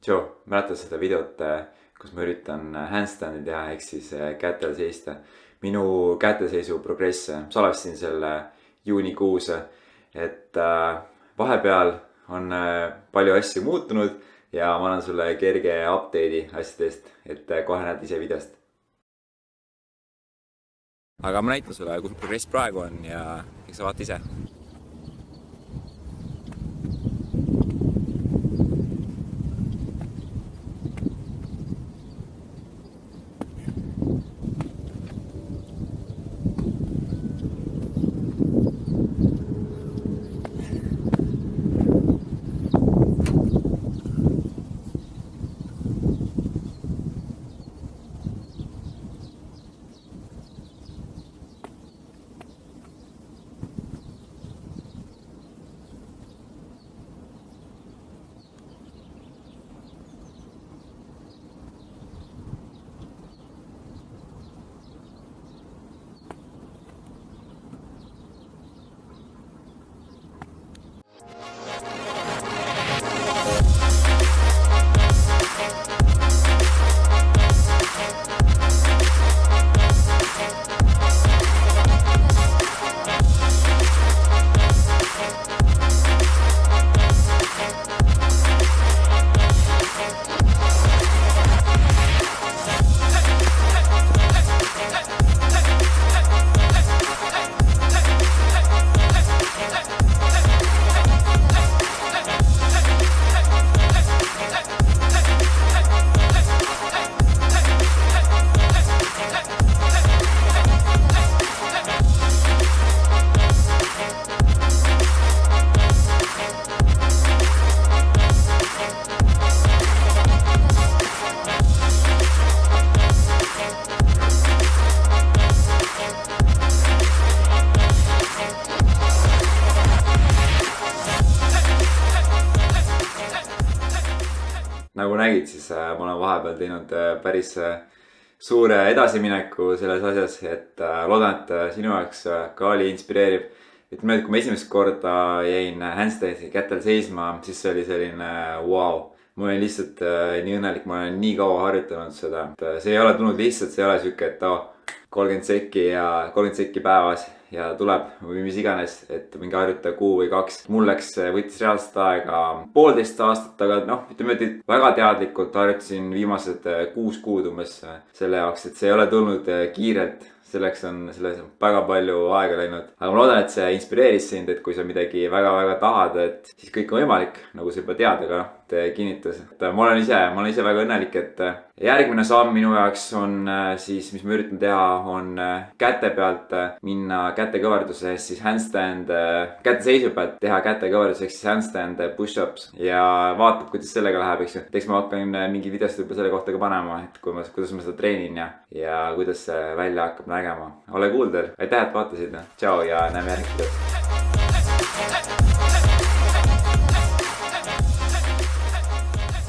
Joe, mäletad seda videot, kus ma üritan handstandi teha, ehk siis kätel seista. Minu käteseisu progress, salvestasin selle juunikuus, et vahepeal on palju asju muutunud ja ma annan sulle kerge update'i asjadest, et kohe näed ise videost. Aga ma näitan sulle, kus progress praegu on ja eks sa vaata ise. Nagu nägid, siis ma olen vahepeal teinud päris suure edasimineku selles asjas, et loodan, et sinu jaoks ka oli inspireeriv. Ütleme, et kui ma esimest korda jäin handstandi kätel seisma, siis see oli selline wow. Ma olen lihtsalt nii õnnelik, ma olen nii kaua harjutanud seda. See ei ole tulnud lihtsalt, see ei ole siuke, et 30 sekki päevas ja tuleb või mis iganes, et mingi harjuta kuu või 2. Mul võttis reaalselt aega 1,5 aastat, aga ütleme, et väga teadlikult harjutasin viimased 6 kuud umbes selle jaoks, et see ei ole tulnud kiirelt. Selles on väga palju aega läinud. Aga ma loodan, et see inspireeris sind, et kui sa midagi väga-väga tahad, et siis kõik on võimalik, nagu sa juba tead, aga kinnitas. Ma olen ise väga õnnelik, et järgmine samm minu jaoks on siis, mis ma üritan teha, on käte pealt minna kätekõverduse, siis handstand, käteseisu pealt teha kätekõverdus, ehk siis handstand push-ups ja vaatab, kuidas sellega läheb, eks ju. Eks ma hakkan mingi videost juba selle kohta ka panema, et kuidas ma seda treenin ja kuidas see välja hakkab nägema. Ole kuuldel, aitäh, et vaatasid. Tšau ja näeme järgmist videot.